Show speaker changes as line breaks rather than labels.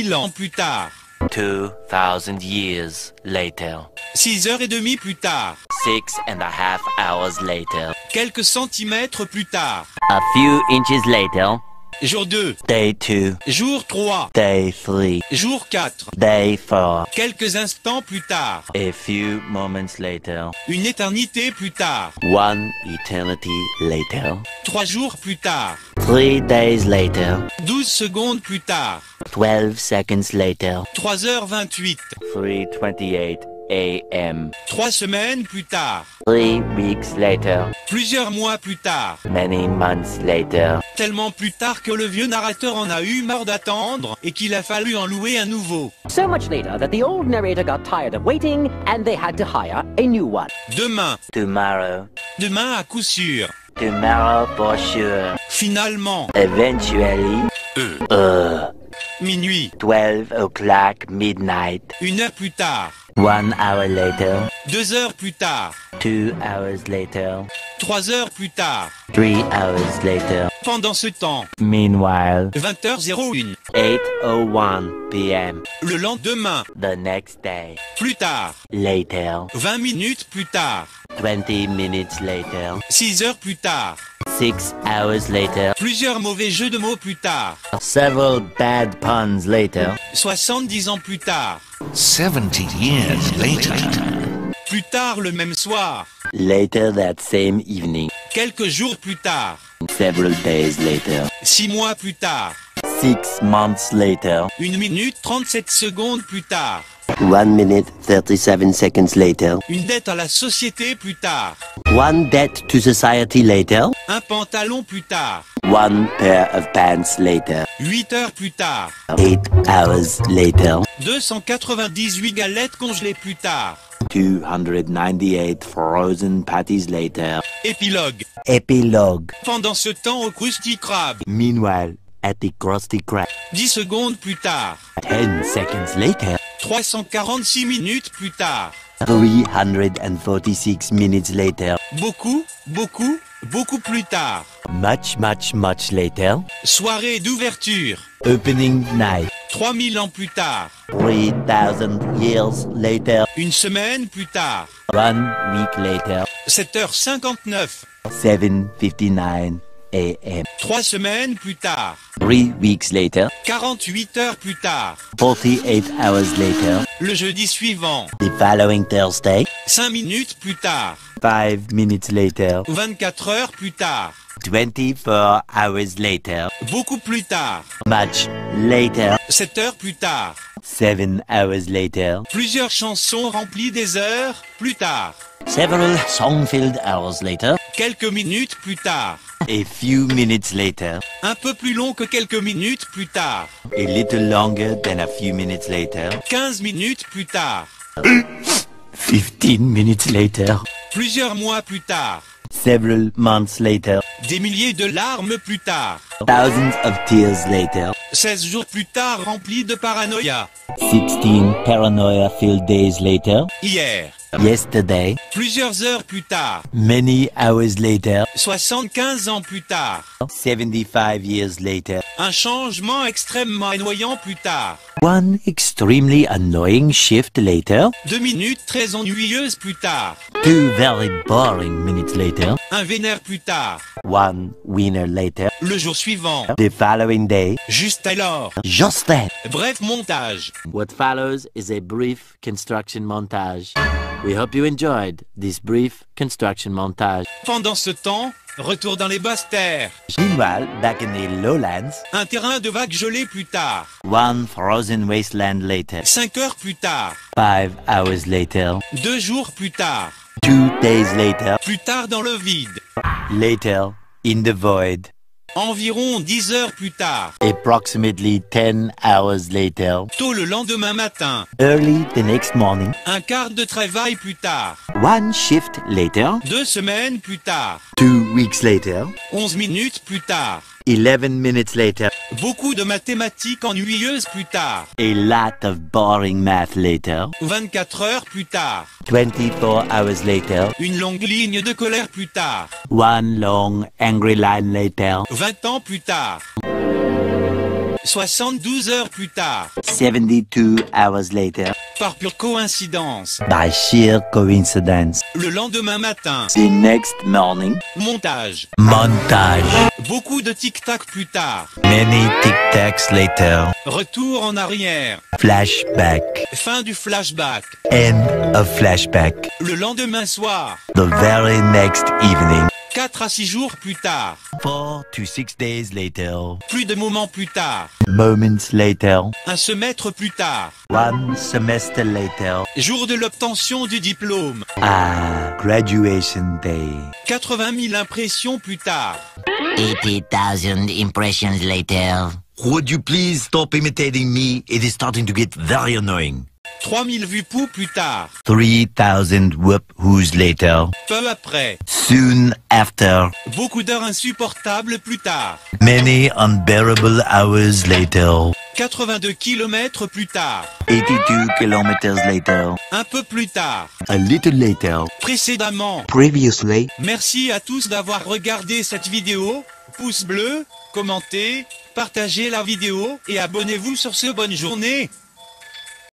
2000 ans plus tard.
2,000 years later.
6h30 plus tard.
6.5 hours later.
Quelques centimètres plus tard.
A few inches later.
Jour 2.
Day 2.
Jour 3.
Day 3.
Jour 4.
Day 4.
Quelques instants plus tard.
A few moments later.
Une éternité plus tard.
1 eternity later.
3 jours plus tard.
3 days later.
12 secondes plus tard.
12 seconds later.
3h28.
3:28 a.m.
3 semaines plus tard.
3 weeks later.
Plusieurs mois plus tard.
Many months later.
Tellement plus tard que le vieux narrateur en a eu marre d'attendre et qu'il a fallu en louer un nouveau.
So much later that the old narrator got tired of waiting and they had to hire a new one.
Demain.
Tomorrow.
Demain à coup sûr.
Tomorrow for sure.
Finalement.
Eventually.
Minuit.
12 o'clock midnight.
1 heure plus tard.
1 hour later.
2 heures plus tard.
2 hours later.
3 heures plus tard.
3 hours later.
Pendant ce temps.
Meanwhile.
20h01.
8:01 p.m.
Le lendemain.
The next day.
Plus tard.
Later.
20 minutes plus tard.
20 minutes later.
6 heures plus tard.
6 hours later.
Plusieurs mauvais jeux de mots plus tard.
Several bad puns later.
70 ans plus tard.
70 years later.
Plus tard le même soir.
Later that same evening.
Quelques jours plus tard.
Several days later.
6 mois plus tard.
6 months later.
1 minute 37 secondes plus tard.
1 minute 37 seconds later.
Une dette à la société plus tard.
1 debt to society later.
Un pantalon plus tard.
1 pair of pants later.
8 heures plus tard.
8 hours later.
298 galettes congelées plus tard.
298 frozen patties later.
Épilogue.
Epilogue.
Pendant ce temps au Krusty Krab.
Meanwhile, at the Krusty Krab.
10 secondes plus tard.
10 seconds later.
346 minutes plus tard.
346 minutes later.
Beaucoup, beaucoup, beaucoup plus tard.
Much, much, much later.
Soirée d'ouverture.
Opening night.
3000 ans plus tard.
3,000 years later.
Une semaine plus tard.
1 week later.
7h59.
7:59 a.m.
3 semaines plus tard.
3 weeks later.
48 heures plus tard.
48 hours later.
Le jeudi suivant.
The following Thursday.
5 minutes plus tard.
5 minutes later.
24 heures plus tard.
24 hours later.
Beaucoup plus tard.
Much later.
7 heures plus tard.
7 hours later.
Plusieurs chansons remplies des heures plus tard.
Several song-filled hours later.
Quelques minutes plus tard.
A few minutes later.
Un peu plus long que quelques minutes plus tard.
A little longer than a few minutes later.
15 minutes plus tard.
15 minutes later.
Plusieurs mois plus tard.
Several months later.
Des milliers de larmes plus tard.
Thousands of tears later.
16 jours plus tard remplis de paranoïa.
16 paranoia-filled days later.
Hier.
Yesterday.
Plusieurs heures plus tard.
Many hours later.
75 ans plus tard.
75 years later.
Un changement extrêmement annoyant plus tard.
1 extremely annoying shift later.
2 minutes très ennuyeuses plus tard.
2 very boring minutes later.
Un vénère plus tard.
1 winner later.
Le jour suivant.
The following day.
Juste alors.
Just then.
Bref montage.
What follows is a brief construction montage. We hope you enjoyed this brief construction montage.
Pendant ce temps, retour dans les basses terres.
Meanwhile, back in the lowlands,
Un terrain de vagues gelées plus tard.
1 frozen wasteland later.
5 heures plus tard.
5 hours later.
2 jours plus tard.
2 days later.
Plus tard dans le vide.
Later, in the void.
Environ 10 heures plus tard.
Approximately 10 hours later.
Tôt le lendemain matin.
Early the next morning.
Un quart de travail plus tard.
1 shift later.
2 semaines plus tard.
2 weeks later.
11 minutes plus tard.
11 minutes later.
Beaucoup de mathématiques ennuyeuses plus tard.
A lot of boring math later.
24 heures plus tard.
24 hours later.
Une longue ligne de colère plus tard.
1 long angry line later.
20 ans plus tard. 72 heures plus tard.
72 hours later.
Par pure coïncidence.
By sheer coincidence.
Le lendemain matin.
The next morning.
Montage.
Montage.
Beaucoup de tic-tac plus tard.
Many tic-tacs later.
Retour en arrière.
Flashback.
Fin du flashback.
End of flashback.
Le lendemain soir.
The very next evening.
4 à 6 jours plus tard.
4 to 6 days later.
Plus de moments plus tard.
Moments later.
Un semestre plus tard.
1 semester later.
Jour de l'obtention du diplôme.
Graduation day.
80 000 impressions plus tard.
80,000 impressions later.
Would you please stop imitating me? It is starting to get very annoying.
3000 vues pou plus tard.
3,000 whoop-whoos later.
Peu après.
Soon after.
Beaucoup d'heures insupportables plus tard.
Many unbearable hours later.
82 kilomètres plus tard.
82 kilometers later.
Un peu plus tard.
A little later.
Précédemment.
Previously.
Merci à tous d'avoir regardé cette vidéo. Pouce bleu, commentez, partagez la vidéo et abonnez-vous sur ce. Bonne journée.